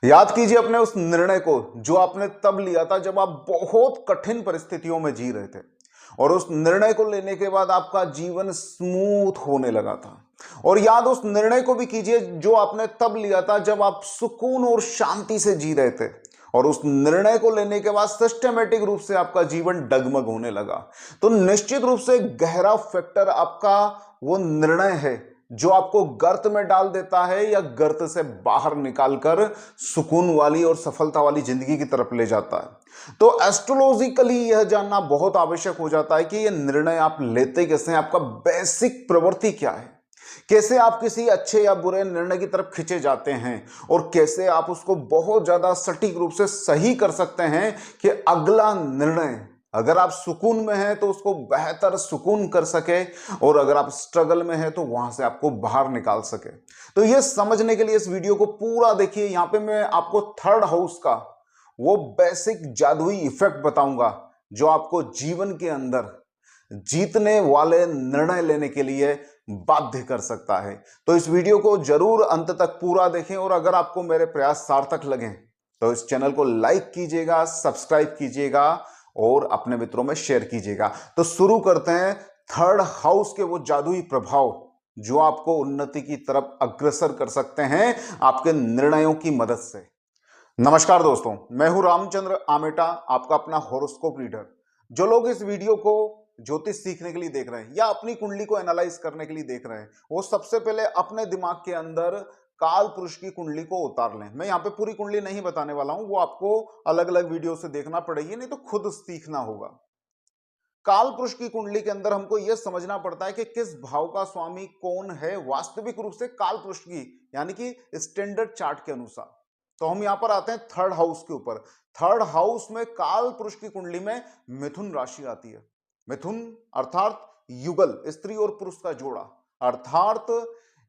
याद कीजिए अपने उस निर्णय को जो आपने तब लिया था जब आप बहुत कठिन परिस्थितियों में जी रहे थे और उस निर्णय को लेने के बाद आपका जीवन स्मूथ होने लगा था। और याद उस निर्णय को भी कीजिए जो आपने तब लिया था जब आप सुकून और शांति से जी रहे थे और उस निर्णय को लेने के बाद सिस्टमेटिक रूप से आपका जीवन डगमग होने लगा। तो निश्चित रूप से गहरा फैक्टर आपका वो निर्णय है जो आपको गर्त में डाल देता है या गर्त से बाहर निकालकर सुकून वाली और सफलता वाली जिंदगी की तरफ ले जाता है। तो एस्ट्रोलॉजिकली यह जानना बहुत आवश्यक हो जाता है कि यह निर्णय आप लेते कैसे हैं, आपका बेसिक प्रवृत्ति क्या है, कैसे आप किसी अच्छे या बुरे निर्णय की तरफ खींचे जाते हैं और कैसे आप उसको बहुत ज्यादा सटीक रूप से सही कर सकते हैं कि अगला निर्णय अगर आप सुकून में हैं तो उसको बेहतर सुकून कर सके और अगर आप स्ट्रगल में हैं तो वहां से आपको बाहर निकाल सके। तो यह समझने के लिए इस वीडियो को पूरा देखिए। यहां पे मैं आपको थर्ड हाउस का वो बेसिक जादुई इफेक्ट बताऊंगा जो आपको जीवन के अंदर जीतने वाले निर्णय लेने के लिए बाध्य कर सकता है। तो इस वीडियो को जरूर अंत तक पूरा देखें और अगर आपको मेरे प्रयास सार्थक लगे तो इस चैनल को लाइक कीजिएगा, सब्सक्राइब कीजिएगा और अपने मित्रों में शेयर कीजिएगा। तो शुरू करते हैं थर्ड हाउस के वो जादुई प्रभाव जो आपको उन्नति की तरफ अग्रसर कर सकते हैं आपके निर्णयों की मदद से। नमस्कार दोस्तों, मैं हूं रामचंद्र आमेटा, आपका अपना हॉरोस्कोप रीडर। जो लोग इस वीडियो को ज्योतिष सीखने के लिए देख रहे हैं या अपनी कुंडली को एनालाइज करने के लिए देख रहे हैं, वो सबसे पहले अपने दिमाग के अंदर काल पुरुष की कुंडली को उतार लें। मैं यहाँ पे पूरी कुंडली नहीं बताने वाला हूं, वो आपको अलग अलग वीडियो से देखना पड़ेगी, नहीं तो खुद सीखना होगा। काल पुरुष की कुंडली के अंदर हमको यह समझना पड़ता है कि किस भाव का स्वामी कौन है वास्तविक रूप से काल पुरुष की यानी कि स्टैंडर्ड चार्ट के अनुसार। तो हम यहां पर आते हैं थर्ड हाउस के ऊपर। थर्ड हाउस में काल पुरुष की कुंडली में मिथुन राशि आती है। मिथुन अर्थात युगल, स्त्री और पुरुष का जोड़ा, अर्थात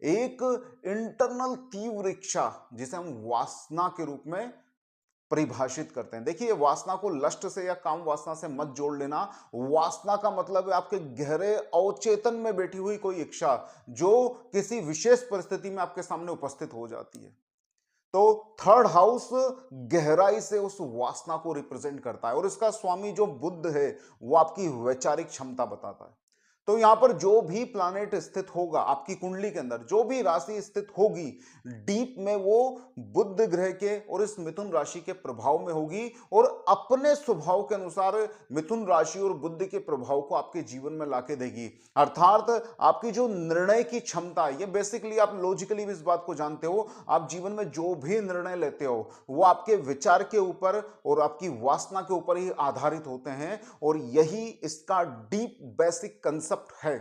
एक इंटरनल तीव्र इच्छा जिसे हम वासना के रूप में परिभाषित करते हैं। देखिए, वासना को लस्ट से या काम वासना से मत जोड़ लेना। वासना का मतलब है आपके गहरे अवचेतन में बैठी हुई कोई इच्छा जो किसी विशेष परिस्थिति में आपके सामने उपस्थित हो जाती है। तो थर्ड हाउस गहराई से उस वासना को रिप्रेजेंट करता है और इसका स्वामी जो बुध है वो आपकी वैचारिक क्षमता बताता है। तो यहां पर जो भी प्लैनेट स्थित होगा आपकी कुंडली के अंदर, जो भी राशि स्थित होगी डीप में, वो बुध ग्रह के और इस मिथुन राशि के प्रभाव में होगी और अपने स्वभाव के अनुसार मिथुन राशि और बुध के प्रभाव को आपके जीवन में लाके देगी। अर्थात आपकी जो निर्णय की क्षमता है, ये बेसिकली आप लॉजिकली भी इस बात को जानते हो, आप जीवन में जो भी निर्णय लेते हो वो आपके विचार के ऊपर और आपकी वासना के ऊपर ही आधारित होते हैं और यही इसका डीप बेसिक कंसेप्ट है।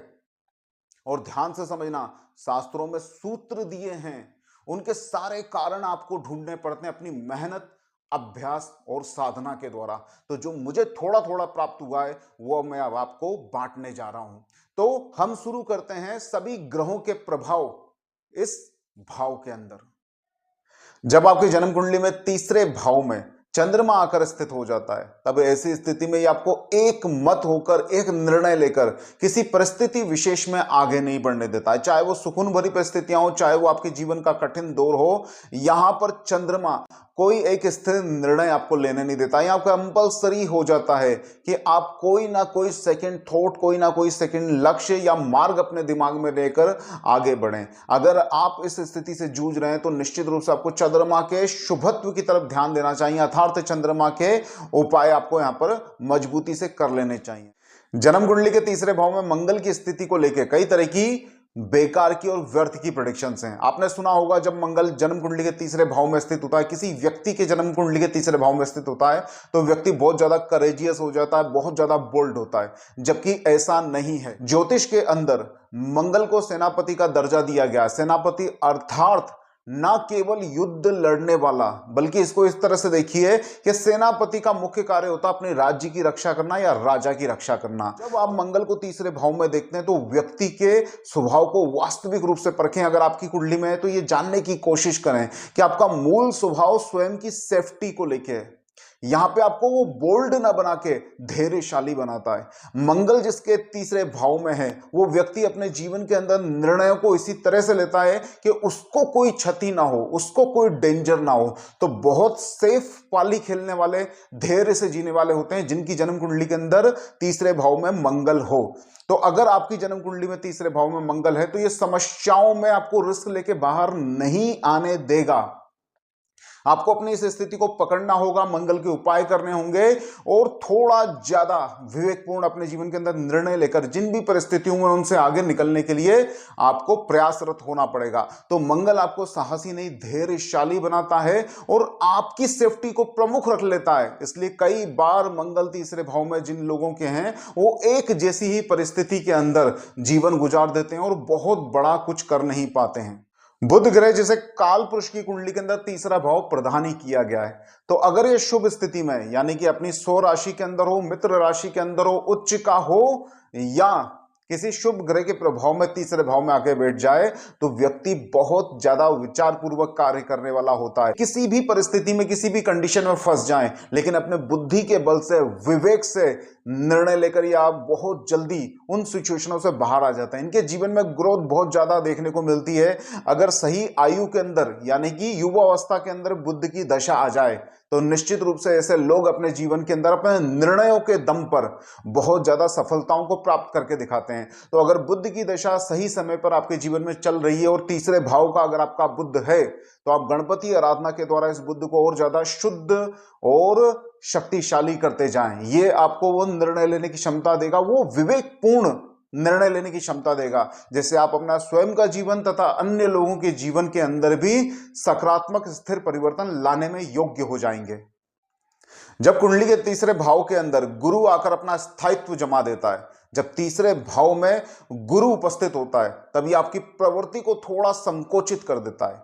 और ध्यान से समझना, शास्त्रों में सूत्र दिए हैं, उनके सारे कारण आपको ढूंढने पड़ते हैं अपनी मेहनत, अभ्यास और साधना के द्वारा। तो जो मुझे थोड़ा थोड़ा प्राप्त हुआ है वो मैं अब आपको बांटने जा रहा हूं। तो हम शुरू करते हैं सभी ग्रहों के प्रभाव इस भाव के अंदर। जब आपकी जन्म कुंडली में तीसरे भाव में चंद्रमा आकर स्थित हो जाता है, तब ऐसी स्थिति में ये आपको एक मत होकर, एक निर्णय लेकर किसी परिस्थिति विशेष में आगे नहीं बढ़ने देता है। चाहे वो सुकून भरी परिस्थितियां हो, चाहे वो आपके जीवन का कठिन दौर हो, यहां पर चंद्रमा कोई एक स्थिर निर्णय आपको लेने नहीं देता। यहां कंपल्सरी हो जाता है कि आप कोई ना कोई सेकंड थॉट, कोई ना कोई सेकंड लक्ष्य या मार्ग अपने दिमाग में लेकर आगे बढ़ें। अगर आप इस स्थिति से जूझ रहे हैं तो निश्चित रूप से आपको चंद्रमा के शुभत्व की तरफ ध्यान देना चाहिए। अर्थात चंद्रमा के उपाय आपको यहां पर मजबूती से कर लेने चाहिए। जन्म कुंडली के तीसरे भाव में मंगल की स्थिति को लेकर कई तरह की बेकार की और व्यर्थ की प्रेडिक्शंस हैं। आपने सुना होगा जब मंगल जन्म कुंडली के तीसरे भाव में स्थित होता है, किसी व्यक्ति के जन्म कुंडली के तीसरे भाव में स्थित होता है, तो व्यक्ति बहुत ज्यादा करेजियस हो जाता है, बहुत ज्यादा बोल्ड होता है, जबकि ऐसा नहीं है। ज्योतिष के अंदर मंगल को सेनापति का दर्जा दिया गया। सेनापति अर्थात ना केवल युद्ध लड़ने वाला, बल्कि इसको इस तरह से देखिए कि सेनापति का मुख्य कार्य होता है अपने राज्य की रक्षा करना या राजा की रक्षा करना। जब आप मंगल को तीसरे भाव में देखते हैं तो व्यक्ति के स्वभाव को वास्तविक रूप से परखें। अगर आपकी कुंडली में है तो ये जानने की कोशिश करें कि आपका मूल स्वभाव स्वयं की सेफ्टी को लेकर है यहां पे आपको वो बोल्ड ना बना के धैर्यशाली बनाता है। मंगल जिसके तीसरे भाव में है वो व्यक्ति अपने जीवन के अंदर निर्णयों को इसी तरह से लेता है कि उसको कोई क्षति ना हो, उसको कोई डेंजर ना हो। तो बहुत सेफ पाली खेलने वाले, धैर्य से जीने वाले होते हैं जिनकी जन्म कुंडली के अंदर तीसरे भाव में मंगल हो। तो अगर आपकी जन्म कुंडली में तीसरे भाव में मंगल है तो ये समस्याओं में आपको रिस्क लेके बाहर नहीं आने देगा। आपको अपनी इस स्थिति को पकड़ना होगा, मंगल के उपाय करने होंगे और थोड़ा ज्यादा विवेकपूर्ण अपने जीवन के अंदर निर्णय लेकर जिन भी परिस्थितियों में उनसे आगे निकलने के लिए आपको प्रयासरत होना पड़ेगा। तो मंगल आपको साहसी नहीं, धैर्यशाली बनाता है और आपकी सेफ्टी को प्रमुख रख लेता है। इसलिए कई बार मंगल तीसरे भाव में जिन लोगों के हैं वो एक जैसी ही परिस्थिति के अंदर जीवन गुजार देते हैं और बहुत बड़ा कुछ कर नहीं पाते हैं। बुध ग्रह जिसे काल पुरुष की कुंडली के अंदर तीसरा भाव प्रदान ही किया गया है, तो अगर ये शुभ स्थिति में यानी कि अपनी स्व राशि के अंदर हो, मित्र राशि के अंदर हो, उच्च का हो या किसी शुभ ग्रह के प्रभाव में तीसरे भाव में आके बैठ जाए तो व्यक्ति बहुत ज्यादा विचार पूर्वक कार्य करने वाला होता है। किसी भी परिस्थिति में, किसी भी कंडीशन में फंस जाएं, लेकिन अपने बुद्धि के बल से, विवेक से निर्णय लेकर या बहुत जल्दी उन सिचुएशनों से बाहर आ जाते हैं। इनके जीवन में ग्रोथ बहुत ज्यादा देखने को मिलती है। अगर सही आयु के अंदर यानी कि युवा अवस्था के अंदर बुध की दशा आ जाए तो निश्चित रूप से ऐसे लोग अपने जीवन के अंदर अपने निर्णयों के दम पर बहुत ज्यादा सफलताओं को प्राप्त करके दिखाते हैं। तो अगर बुध की दशा सही समय पर आपके जीवन में चल रही है और तीसरे भाव का अगर आपका बुध है तो आप गणपति आराधना के द्वारा इस बुध को और ज्यादा शुद्ध और शक्तिशाली करते जाएं। ये आपको वो निर्णय लेने की क्षमता देगा, वो विवेकपूर्ण निर्णय लेने की क्षमता देगा, जिससे आप अपना स्वयं का जीवन तथा अन्य लोगों के जीवन के अंदर भी सकारात्मक स्थिर परिवर्तन लाने में योग्य हो जाएंगे। जब कुंडली के तीसरे भाव के अंदर गुरु आकर अपना स्थायित्व जमा देता है, जब तीसरे भाव में गुरु उपस्थित होता है तभी आपकी प्रवृत्ति को थोड़ा संकोचित कर देता है।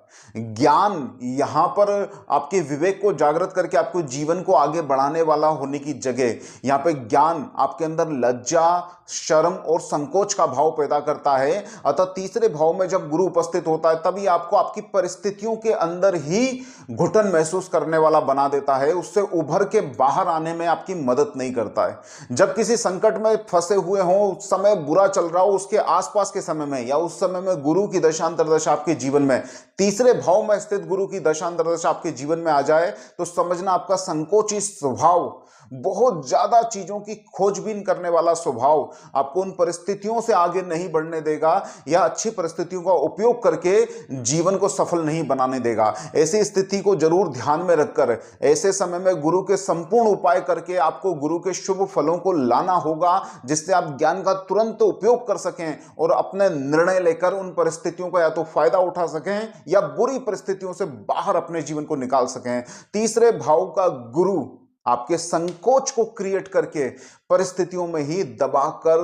ज्ञान यहां पर आपके विवेक को जागृत करके आपको जीवन को आगे बढ़ाने वाला होने की जगह यहां पे ज्ञान आपके अंदर लज्जा, शर्म और संकोच का भाव पैदा करता है। अतः तीसरे भाव में जब गुरु उपस्थित होता है तभी आपको आपकी परिस्थितियों के अंदर ही घुटन महसूस करने वाला बना देता है, उससे उभर के बाहर आने में आपकी मदद नहीं करता है। जब किसी संकट में फंसे हुए हो, समय बुरा चल रहा हो, उसके आसपास के समय में या उस समय में गुरु की दशांतरदशा आपके जीवन में, तीसरे भाव में स्थित गुरु की दशांतरदशा आपके जीवन में आ जाए तो समझना आपका संकोची स्वभाव, बहुत ज्यादा चीजों की खोजबीन करने वाला स्वभाव आपको उन परिस्थितियों से आगे नहीं बढ़ने देगा या अच्छी परिस्थितियों का उपयोग करके जीवन को सफल नहीं बनाने देगा। ऐसी स्थिति को जरूर ध्यान में रखकर ऐसे समय में गुरु के संपूर्ण उपाय करके आपको गुरु के शुभ फलों को लाना होगा, जिससे आप ज्ञान का तुरंत उपयोग कर सकें और अपने निर्णय लेकर उन परिस्थितियों का या तो फायदा उठा सकें या बुरी परिस्थितियों से बाहर अपने जीवन को निकाल सकें। तीसरे भाव का गुरु आपके संकोच को क्रिएट करके परिस्थितियों में ही दबाकर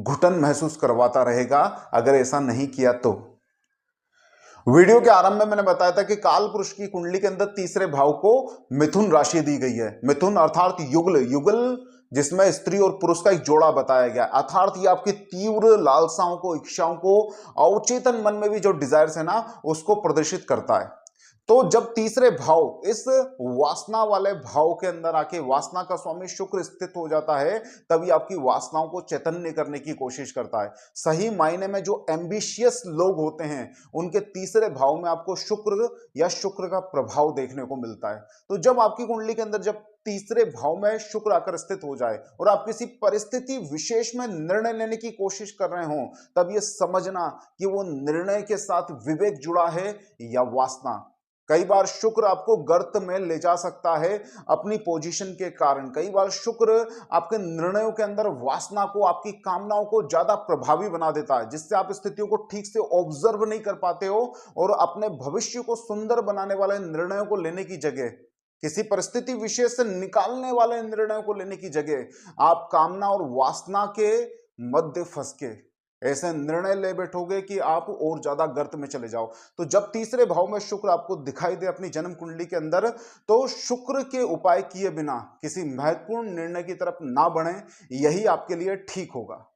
घुटन महसूस करवाता रहेगा अगर ऐसा नहीं किया तो। वीडियो के आरंभ में मैंने बताया था कि काल पुरुष की कुंडली के अंदर तीसरे भाव को मिथुन राशि दी गई है। मिथुन अर्थात युगल, युगल जिसमें स्त्री और पुरुष का एक जोड़ा बताया गया, अर्थात ये आपकी तीव्र लालसाओं को, इच्छाओं को, अवचेतन मन में भी जो डिजायर्स है ना उसको प्रदर्शित करता है। तो जब तीसरे भाव इस वासना वाले भाव के अंदर आके वासना का स्वामी शुक्र स्थित हो जाता है तभी आपकी वासनाओं को चैतन्य करने की कोशिश करता है। सही मायने में जो एम्बिशियस लोग होते हैं उनके तीसरे भाव में आपको शुक्र या शुक्र का प्रभाव देखने को मिलता है। तो जब आपकी कुंडली के अंदर जब तीसरे भाव में शुक्र आकर स्थित हो जाए और आप किसी परिस्थिति विशेष में निर्णय लेने की कोशिश कर रहे हो तब यह समझना कि वो निर्णय के साथ विवेक जुड़ा है या वासना। कई बार शुक्र आपको गर्त में ले जा सकता है अपनी पोजीशन के कारण। कई बार शुक्र आपके निर्णयों के अंदर वासना को, आपकी कामनाओं को ज्यादा प्रभावी बना देता है, जिससे आप स्थितियों को ठीक से ऑब्जर्व नहीं कर पाते हो और अपने भविष्य को सुंदर बनाने वाले निर्णयों को लेने की जगह, किसी परिस्थिति विशेष से निकालने वाले निर्णयों को लेने की जगह आप कामना और वासना के मध्य फंस के ऐसे निर्णय ले बैठोगे कि आप और ज्यादा गर्त में चले जाओ। तो जब तीसरे भाव में शुक्र आपको दिखाई दे अपनी जन्म कुंडली के अंदर तो शुक्र के उपाय किए बिना किसी महत्वपूर्ण निर्णय की तरफ ना बढ़े, यही आपके लिए ठीक होगा।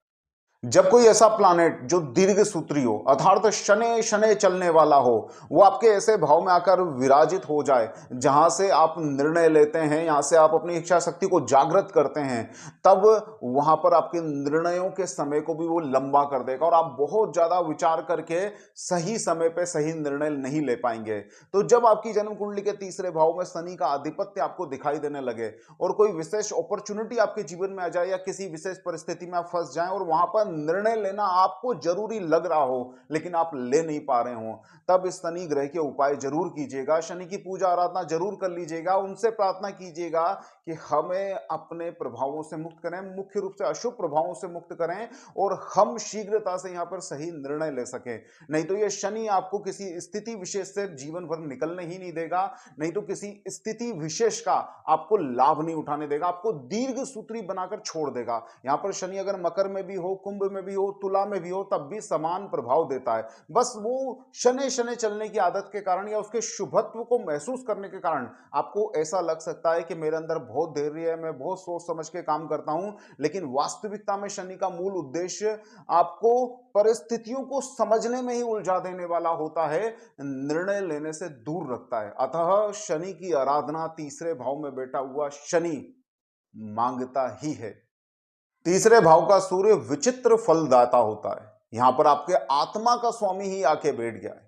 जब कोई ऐसा प्लैनेट जो दीर्घ सूत्री हो अर्थात शनै शनै चलने वाला हो, वो आपके ऐसे भाव में आकर विराजित हो जाए जहां से आप निर्णय लेते हैं, यहां से आप अपनी इच्छा शक्ति को जागृत करते हैं, तब वहां पर आपके निर्णयों के समय को भी वो लंबा कर देगा और आप बहुत ज्यादा विचार करके सही समय पे सही निर्णय नहीं ले पाएंगे। तो जब आपकी जन्म कुंडली के तीसरे भाव में शनि का आधिपत्य आपको दिखाई देने लगे और कोई विशेष अपॉर्चुनिटी आपके जीवन में आ जाए या किसी विशेष परिस्थिति में आप फंस जाएं और वहां पर निर्णय लेना आपको जरूरी लग रहा हो लेकिन आप ले नहीं पा रहे हो, तब इस शनि ग्रह के उपाय जरूर कीजिएगा। शनि की पूजा आराधना जरूर कर लीजिएगा, उनसे प्रार्थना कीजिएगा कि हमें अपने प्रभावों से मुक्त करें, मुख्य रूप से अशुभ प्रभावों से मुक्त करें और हम शीघ्रता से यहां पर सही निर्णय ले सकें। नहीं तो ये शनि आपको किसी स्थिति विशेष से जीवन भर निकलने ही नहीं देगा, नहीं तो किसी स्थिति विशेष का आपको लाभ नहीं उठाने देगा, आपको दीर्घ सूत्री बनाकर छोड़ देगा। यहां पर शनि अगर मकर में भी हो, कुंभ में भी हो, तुला में भी हो, तब भी समान प्रभाव देता है। बस वो शनै शनै चलने की आदत के कारण या उसके शुभत्व को महसूस करने के कारण आपको ऐसा लग सकता है कि मेरे अंदर बहुत धैर्य है, मैं बहुत सोच समझ के काम करता हूं, लेकिन वास्तविकता में शनि का मूल उद्देश्य आपको परिस्थितियों को समझने में ही उलझा देने वाला होता है, निर्णय लेने से दूर रखता है। अतः शनि की आराधना तीसरे भाव में बैठा हुआ शनि मांगता ही है। तीसरे भाव का सूर्य विचित्र फलदाता होता है, यहां पर आपके आत्मा का स्वामी ही आके बैठ गया है।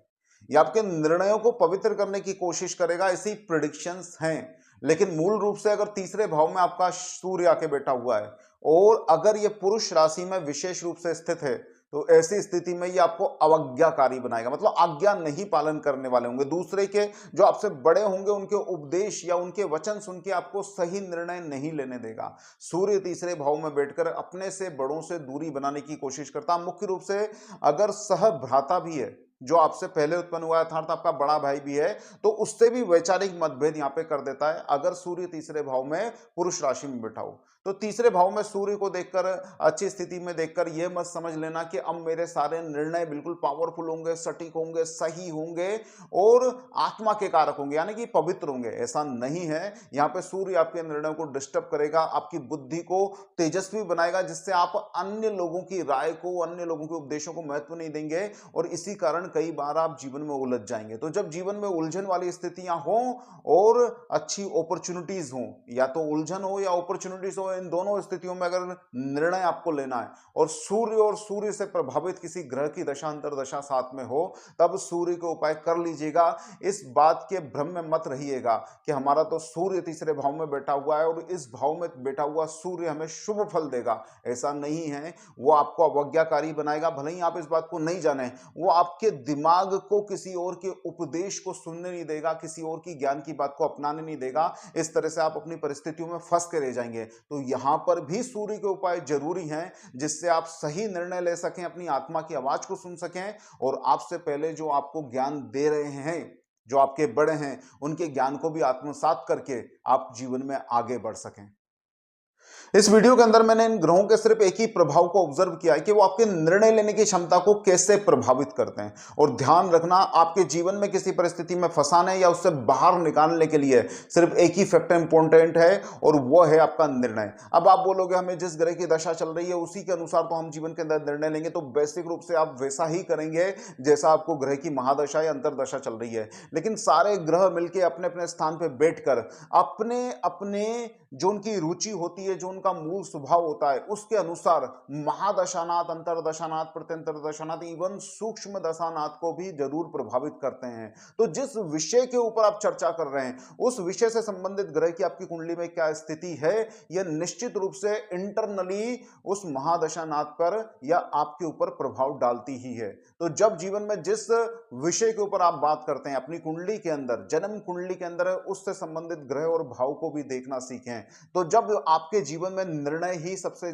यह आपके निर्णयों को पवित्र करने की कोशिश करेगा, ऐसी प्रिडिक्शंस हैं। लेकिन मूल रूप से अगर तीसरे भाव में आपका सूर्य आके बैठा हुआ है और अगर यह पुरुष राशि में विशेष रूप से स्थित है, तो ऐसी स्थिति में ये आपको अवज्ञाकारी बनाएगा, मतलब आज्ञा नहीं पालन करने वाले होंगे। दूसरे के जो आपसे बड़े होंगे उनके उपदेश या उनके वचन सुन के आपको सही निर्णय नहीं लेने देगा। सूर्य तीसरे भाव में बैठकर अपने से बड़ों से दूरी बनाने की कोशिश करता। मुख्य रूप से अगर सहभ्राता भी है जो आपसे पहले उत्पन्न हुआ है, अर्थात आपका बड़ा भाई भी है, तो उससे भी वैचारिक मतभेद यहां पे कर देता है अगर सूर्य तीसरे भाव में पुरुष राशि में बैठा हो। तो तीसरे भाव में सूर्य को देखकर, अच्छी स्थिति में देखकर यह मत समझ लेना कि अब मेरे सारे निर्णय बिल्कुल पावरफुल होंगे, सटीक होंगे, सही होंगे और आत्मा के कारक होंगे, यानी कि पवित्र होंगे। ऐसा नहीं है। यहाँ पे सूर्य आपके निर्णयों को डिस्टर्ब करेगा, आपकी बुद्धि को तेजस्वी बनाएगा, जिससे आप अन्य लोगों की राय को, अन्य लोगों के उपदेशों को महत्व नहीं देंगे और इसी कारण कई बार आप जीवन में उलझ जाएंगे। तो जब जीवन में उलझन वाली स्थितियां हो और अच्छी अपॉर्चुनिटीज हो, या तो उलझन हो या अपॉर्चुनिटीज हो, इन दोनों स्थितियों में अगर निर्णय आपको लेना है और सूर्य से प्रभावित किसी ग्रह की दशा अंतर दशा साथ में हो, तब सूर्य के उपाय कर लीजिएगा। इस बात के भ्रम में मत रहिएगा कि हमारा तो सूर्य तीसरे भाव में बैठा हुआ है और इस भाव में बैठा हुआ सूर्य हमें शुभ फल देगा। ऐसा नहीं है। वो आपको अवज्ञाकारी बनाएगा, भले ही आप इस बात को नहीं जाने। वो आपके दिमाग को किसी और के उपदेश को सुनने नहीं देगा, किसी और की ज्ञान की बात को अपनाने नहीं देगा। इस तरह से आप अपनी परिस्थितियों में फंस के रह जाएंगे। तो यहां पर भी सूर्य के उपाय जरूरी हैं, जिससे आप सही निर्णय ले सकें, अपनी आत्मा की आवाज को सुन सकें और आपसे पहले जो आपको ज्ञान दे रहे हैं, जो आपके बड़े हैं, उनके ज्ञान को भी आत्मसात करके आप जीवन में आगे बढ़ सकें। इस वीडियो के अंदर मैंने इन ग्रहों के सिर्फ एक ही प्रभाव को ऑब्जर्व किया है कि वो आपके निर्णय लेने की क्षमता को कैसे प्रभावित करते हैं। और ध्यान रखना, आपके जीवन में किसी परिस्थिति में फंसाने या उससे बाहर निकालने के लिए सिर्फ एक ही फैक्टर इंपॉर्टेंट है और वो है आपका निर्णय। अब आप बोलोगे हमें जिस ग्रह की दशा चल रही है उसी के अनुसार तो हम जीवन के अंदर निर्णय लेंगे, तो बेसिक रूप से आप वैसा ही करेंगे जैसा आपको ग्रह की महादशा या अंतरदशा चल रही है। लेकिन सारे ग्रह मिलकर अपने अपने स्थान पर बैठकर अपने अपने जो उनकी रुचि होती है, जो उनका मूल स्वभाव होता है, उसके अनुसार महादशानाथ, अंतरदशानाथ, प्रत्यंतर दशानाथ, इवन सूक्ष्म दशानाथ को भी जरूर प्रभावित करते हैं। तो जिस विषय के ऊपर आप चर्चा कर रहे हैं उस विषय से संबंधित ग्रह की आपकी कुंडली में क्या स्थिति है, यह निश्चित रूप से इंटरनली उस महादशानाथ पर या आपके ऊपर प्रभाव डालती ही है। तो जब जीवन में जिस विषय के ऊपर आप बात करते हैं अपनी कुंडली के अंदर, जन्म कुंडली के अंदर, उससे संबंधित ग्रह और भाव को भी देखना सीखें। तो जब आपके जीवन में निर्णय ही सबसे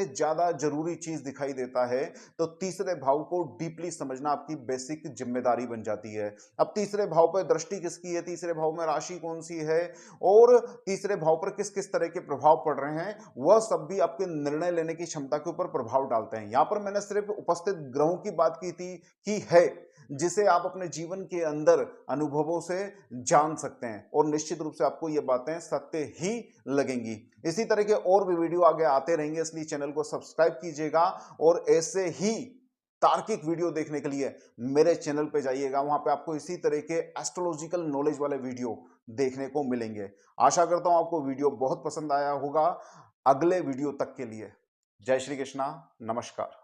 ज्यादा जरूरी चीज दिखाई देता है, तो तीसरे भाव को डीपली समझना आपकी बेसिक जिम्मेदारी बन जाती है। अब तीसरे भाव पर दृष्टि किसकी है, तीसरे भाव में राशि कौन सी है और तीसरे भाव पर किस किस तरह के प्रभाव पड़ रहे हैं, वह सब भी आपके निर्णय लेने की क्षमता के ऊपर प्रभाव डालते हैं। यहां पर मैंने सिर्फ उपस्थित ग्रहों की बात की है, जिसे आप अपने जीवन के अंदर अनुभवों से जान सकते हैं और निश्चित रूप से आपको ये बातें सत्य ही लगेंगी। इसी तरह के और भी वीडियो आगे आते रहेंगे, इसलिए चैनल को सब्सक्राइब कीजिएगा और ऐसे ही तार्किक वीडियो देखने के लिए मेरे चैनल पे जाइएगा। वहां पे आपको इसी तरह के एस्ट्रोलॉजिकल नॉलेज वाले वीडियो देखने को मिलेंगे। आशा करता हूं आपको वीडियो बहुत पसंद आया होगा। अगले वीडियो तक के लिए जय श्री कृष्णा, नमस्कार।